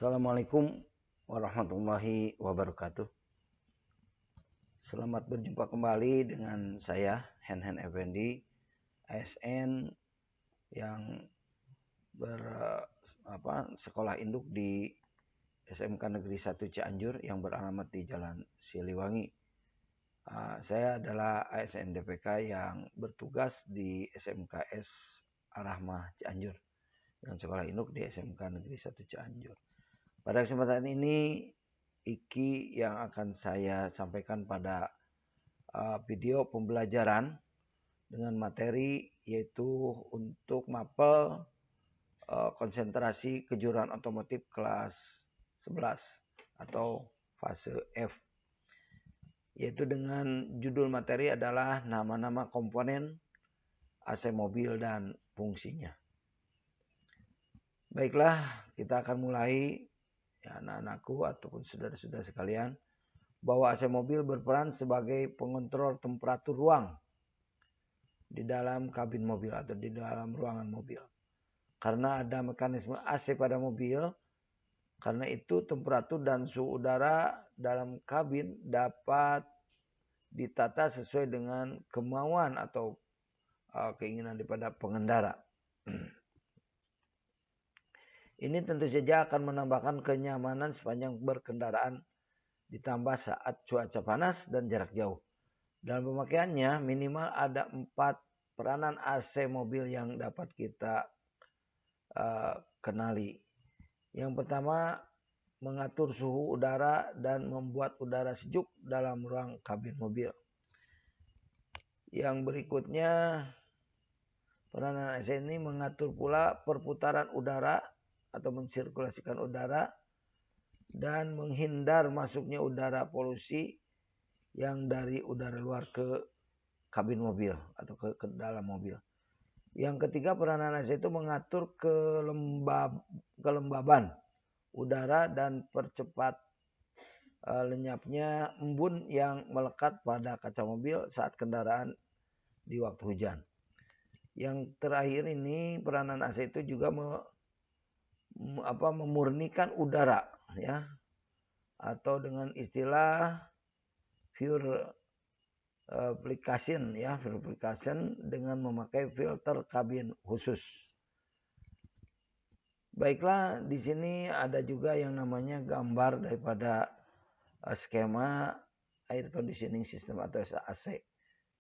Assalamualaikum warahmatullahi wabarakatuh. Selamat berjumpa kembali dengan saya Hen Effendi, ASN yang sekolah induk di SMK Negeri 1 Cianjur yang beralamat di Jalan Siliwangi. Saya adalah ASN DPK yang bertugas di SMKS Ar-Rahmah Cianjur dan sekolah induk di SMK Negeri 1 Cianjur. Pada kesempatan ini, Iki yang akan saya sampaikan pada video pembelajaran dengan materi yaitu untuk mapel konsentrasi kejuruan otomotif kelas 11 atau fase F. Yaitu dengan judul materi adalah nama-nama komponen AC mobil dan fungsinya. Baiklah, kita akan mulai. Ya, anak-anakku ataupun saudara-saudara sekalian, bahwa AC mobil berperan sebagai pengontrol temperatur ruang di dalam kabin mobil atau di dalam ruangan mobil. Karena ada mekanisme AC pada mobil, karena itu temperatur dan suhu udara dalam kabin dapat ditata sesuai dengan kemauan atau keinginan daripada pengendara. Ini tentu saja akan menambahkan kenyamanan sepanjang berkendaraan ditambah saat cuaca panas dan jarak jauh. Dalam pemakaiannya minimal ada 4 peranan AC mobil yang dapat kita kenali. Yang pertama, mengatur suhu udara dan membuat udara sejuk dalam ruang kabin mobil. Yang berikutnya, peranan AC ini mengatur pula perputaran udara atau mensirkulasikan udara dan menghindar masuknya udara polusi yang dari udara luar ke kabin mobil atau ke dalam mobil. Yang ketiga, peranan AC itu mengatur kelembaban udara dan percepat lenyapnya embun yang melekat pada kaca mobil saat kendaraan di waktu hujan. Yang terakhir ini, peranan AC itu juga memurnikan udara, ya, atau dengan istilah purification, ya, purification dengan memakai filter kabin khusus. Baiklah, di sini ada juga yang namanya gambar daripada skema air conditioning system atau AC,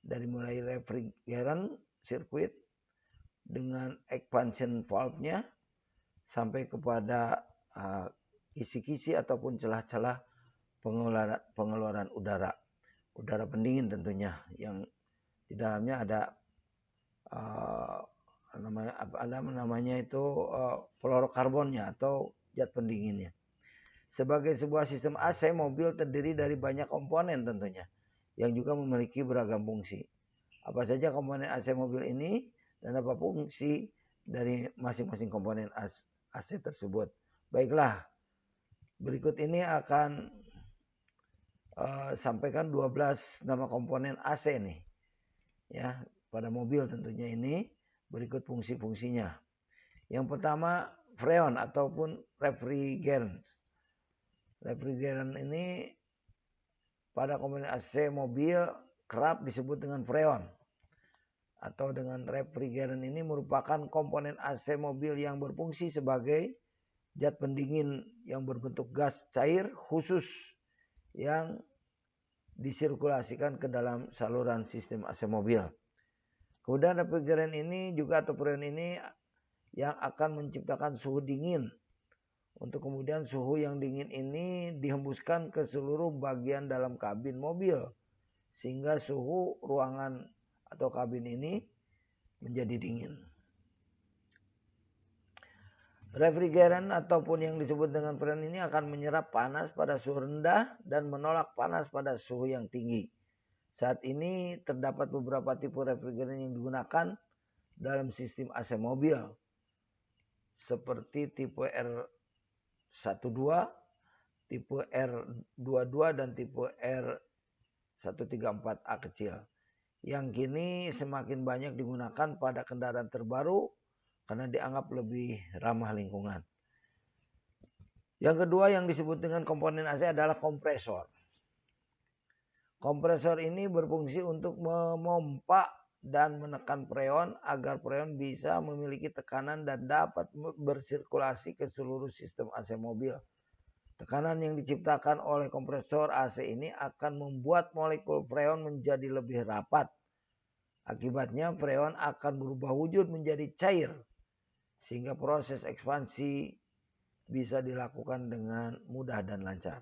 dari mulai refrigerant circuit dengan expansion valve-nya sampai kepada kisi-kisi ataupun celah-celah pengeluaran udara pendingin tentunya, yang di dalamnya ada namanya itu fluorokarbonnya atau zat pendinginnya. Sebagai sebuah sistem AC, mobil terdiri dari banyak komponen tentunya yang juga memiliki beragam fungsi. Apa saja komponen AC mobil ini dan apa fungsi dari masing-masing komponen AC tersebut. Baiklah, berikut ini akan sampaikan 12 nama komponen AC nih, ya, pada mobil tentunya ini. Berikut fungsi-fungsinya. Yang pertama, freon ataupun refrigerant. Refrigerant ini pada komponen AC mobil kerap disebut dengan freon atau dengan refrigerant. Ini merupakan komponen AC mobil yang berfungsi sebagai zat pendingin yang berbentuk gas cair khusus yang disirkulasikan ke dalam saluran sistem AC mobil. Kemudian refrigerant ini juga atau freon ini yang akan menciptakan suhu dingin. Untuk kemudian suhu yang dingin ini dihembuskan ke seluruh bagian dalam kabin mobil, sehingga suhu ruangan atau kabin ini menjadi dingin. Refrigerant ataupun yang disebut dengan freon ini akan menyerap panas pada suhu rendah dan menolak panas pada suhu yang tinggi. Saat ini terdapat beberapa tipe refrigerant yang digunakan dalam sistem AC mobil, seperti tipe R12, tipe R22, dan tipe R134A kecil, yang kini semakin banyak digunakan pada kendaraan terbaru karena dianggap lebih ramah lingkungan. Yang kedua yang disebut dengan komponen AC adalah kompresor. Kompresor ini berfungsi untuk memompa dan menekan freon agar freon bisa memiliki tekanan dan dapat bersirkulasi ke seluruh sistem AC mobil. Tekanan yang diciptakan oleh kompresor AC ini akan membuat molekul freon menjadi lebih rapat. Akibatnya freon akan berubah wujud menjadi cair sehingga proses ekspansi bisa dilakukan dengan mudah dan lancar.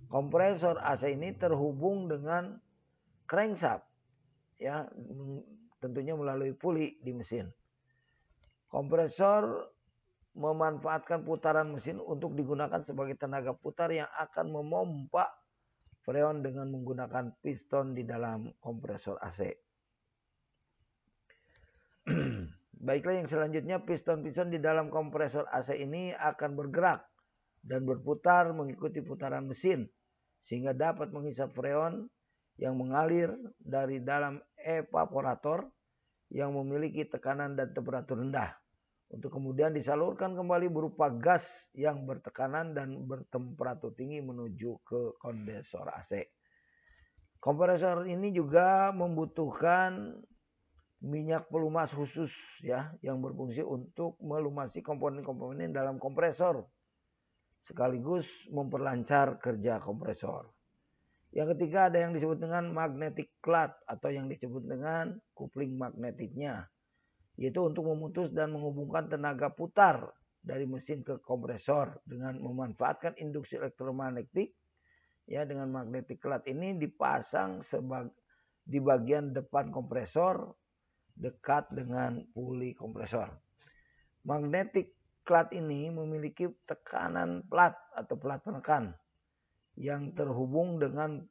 Kompresor AC ini terhubung dengan crankshaft, ya, tentunya melalui puli di mesin. Kompresor memanfaatkan putaran mesin untuk digunakan sebagai tenaga putar yang akan memompa freon dengan menggunakan piston di dalam kompresor AC. Baiklah, yang selanjutnya piston-piston di dalam kompresor AC ini akan bergerak dan berputar mengikuti putaran mesin sehingga dapat menghisap freon yang mengalir dari dalam evaporator yang memiliki tekanan dan temperatur rendah untuk kemudian disalurkan kembali berupa gas yang bertekanan dan bertemperatur tinggi menuju ke kondensor AC. Kompresor ini juga membutuhkan minyak pelumas khusus, ya, yang berfungsi untuk melumasi komponen-komponen dalam kompresor sekaligus memperlancar kerja kompresor. Yang ketiga ada yang disebut dengan magnetic cloth atau yang disebut dengan kupling magnetiknya, yaitu untuk memutus dan menghubungkan tenaga putar dari mesin ke kompresor dengan memanfaatkan induksi elektromagnetik. Ya, dengan magnetic cloth ini dipasang di bagian depan kompresor dekat dengan puli kompresor. Magnetic cloth ini memiliki tekanan plat atau plat penekan yang terhubung dengan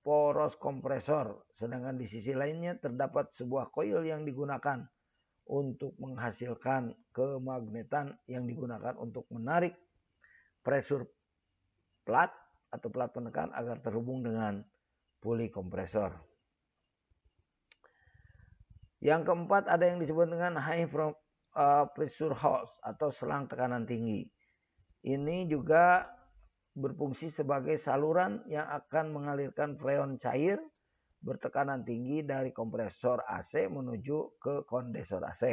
poros kompresor, sedangkan di sisi lainnya terdapat sebuah koil yang digunakan untuk menghasilkan kemagnetan yang digunakan untuk menarik pressure plat atau plat penekan agar terhubung dengan puli kompresor. Yang keempat ada yang disebut dengan high pressure hose atau selang tekanan tinggi. Ini juga berfungsi sebagai saluran yang akan mengalirkan freon cair bertekanan tinggi dari kompresor AC menuju ke kondensor AC.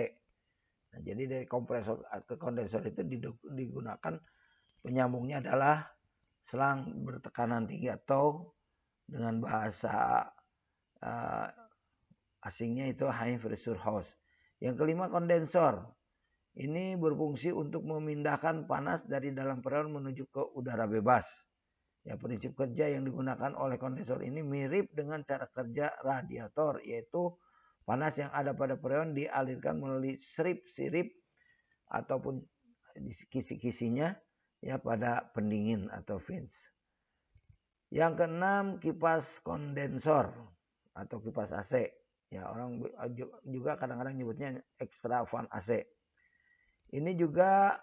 Nah, jadi dari kompresor ke kondensor itu digunakan penyambungnya adalah selang bertekanan tinggi atau dengan bahasa asingnya itu high pressure hose. Yang kelima kondensor. Ini berfungsi untuk memindahkan panas dari dalam freon menuju ke udara bebas. Ya, prinsip kerja yang digunakan oleh kondensor ini mirip dengan cara kerja radiator, yaitu panas yang ada pada freon dialirkan melalui sirip-sirip ataupun kisi-kisinya, ya, pada pendingin atau vents. Yang keenam kipas kondensor atau kipas AC. Ya, orang juga kadang-kadang nyebutnya extra fan AC. Ini juga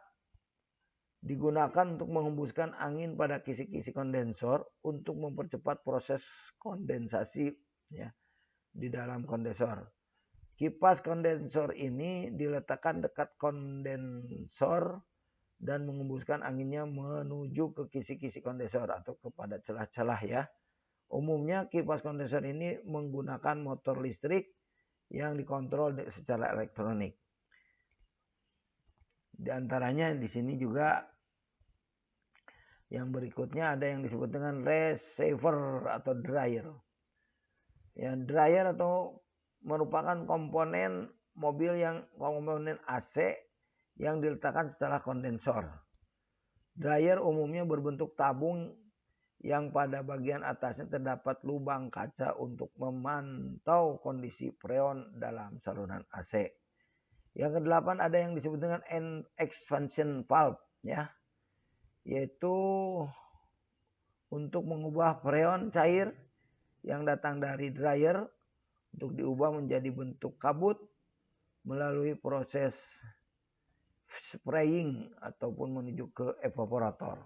digunakan untuk menghembuskan angin pada kisi-kisi kondensor untuk mempercepat proses kondensasi, ya, di dalam kondensor. Kipas kondensor ini diletakkan dekat kondensor dan menghembuskan anginnya menuju ke kisi-kisi kondensor atau kepada celah-celah, ya. Umumnya kipas kondensor ini menggunakan motor listrik yang dikontrol secara elektronik. Di antaranya di sini juga yang berikutnya ada yang disebut dengan receiver atau dryer. Ya, dryer atau merupakan komponen mobil yang komponen AC yang diletakkan setelah kondensor. Dryer umumnya berbentuk tabung yang pada bagian atasnya terdapat lubang kaca untuk memantau kondisi freon dalam saluran AC. Yang kedelapan ada yang disebut dengan expansion valve, ya, yaitu untuk mengubah freon cair yang datang dari dryer untuk diubah menjadi bentuk kabut melalui proses spraying ataupun menuju ke evaporator.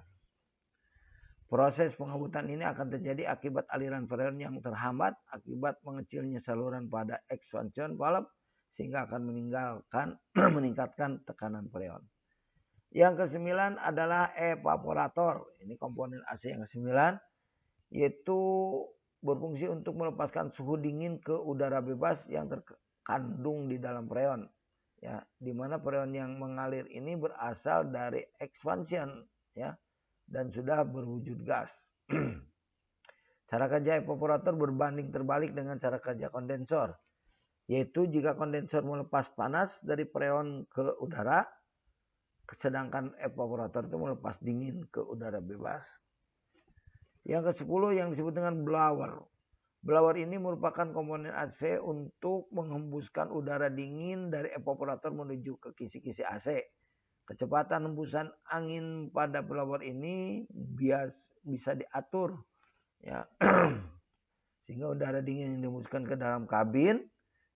Proses pengabutan ini akan terjadi akibat aliran freon yang terhambat akibat mengecilnya saluran pada expansion valve sehingga akan meningkatkan tekanan freon. Yang kesembilan adalah evaporator. Ini komponen AC yang kesembilan, yaitu berfungsi untuk melepaskan suhu dingin ke udara bebas yang terkandung di dalam freon. Ya, di mana freon yang mengalir ini berasal dari expansion, ya, dan sudah berwujud gas. Cara kerja evaporator berbanding terbalik dengan cara kerja kondensor, yaitu jika kondensor melepas panas dari freon ke udara, sedangkan evaporator itu melepas dingin ke udara bebas. Yang ke-10 yang disebut dengan blower. Blower ini merupakan komponen AC untuk menghembuskan udara dingin dari evaporator menuju ke kisi-kisi AC. Kecepatan hembusan angin pada blower ini bisa diatur, ya. Sehingga udara dingin yang dihembuskan ke dalam kabin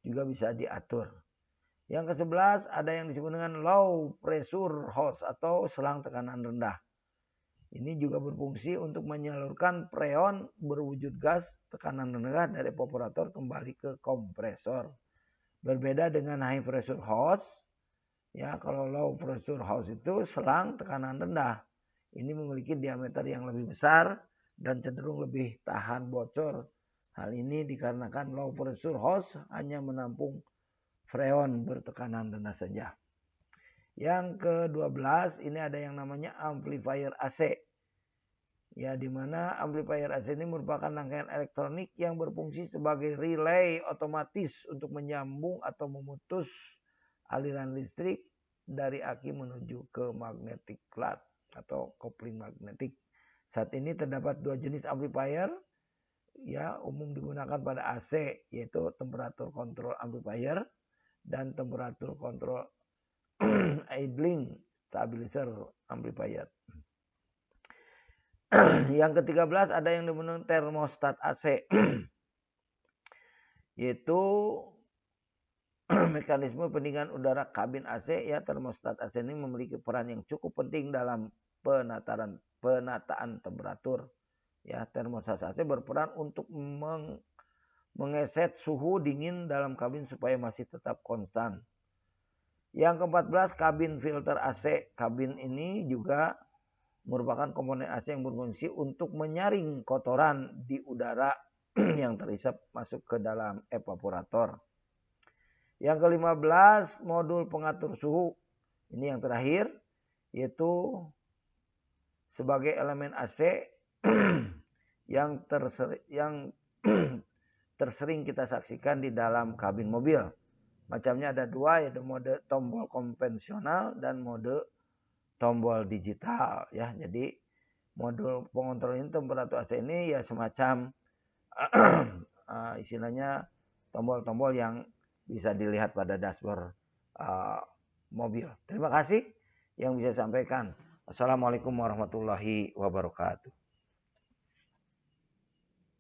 juga bisa diatur. Yang ke-11 ada yang disebut dengan low pressure hose atau selang tekanan rendah. Ini juga berfungsi untuk menyalurkan freon berwujud gas tekanan rendah dari evaporator kembali ke kompresor. Berbeda dengan high pressure hose, ya, kalau low pressure hose itu selang tekanan rendah. Ini memiliki diameter yang lebih besar dan cenderung lebih tahan bocor. Hal ini dikarenakan low pressure hose hanya menampung freon bertekanan rendah saja. Yang ke-12 ini ada yang namanya amplifier AC. Ya, di mana amplifier AC ini merupakan rangkaian elektronik yang berfungsi sebagai relay otomatis untuk menyambung atau memutus aliran listrik dari aki menuju ke magnetic cloud atau kopling magnetik. Saat ini terdapat dua jenis amplifier, ya, umum digunakan pada AC, yaitu temperatur control amplifier dan temperatur control idling stabilizer amplifier. Yang ke-13 ada yang disebut termostat AC, yaitu mekanisme pendinginan udara kabin AC. Ya, termostat AC ini memiliki peran yang cukup penting dalam penataan temperatur. Ya, termostat AC berperan untuk mengeset suhu dingin dalam kabin supaya masih tetap konstan. Yang ke-14 kabin filter AC. Kabin ini juga merupakan komponen AC yang berfungsi untuk menyaring kotoran di udara yang terhisap masuk ke dalam evaporator. Yang ke-15 modul pengatur suhu. Ini yang terakhir, yaitu sebagai elemen AC yang tersering kita saksikan di dalam kabin mobil. Macamnya ada dua, yaitu mode tombol konvensional dan mode tombol digital, ya. Jadi modul pengontrol ini, temperatur AC ini ya semacam istilahnya tombol-tombol yang bisa dilihat pada dashboard mobil. Terima kasih yang bisa sampaikan. Assalamualaikum warahmatullahi wabarakatuh.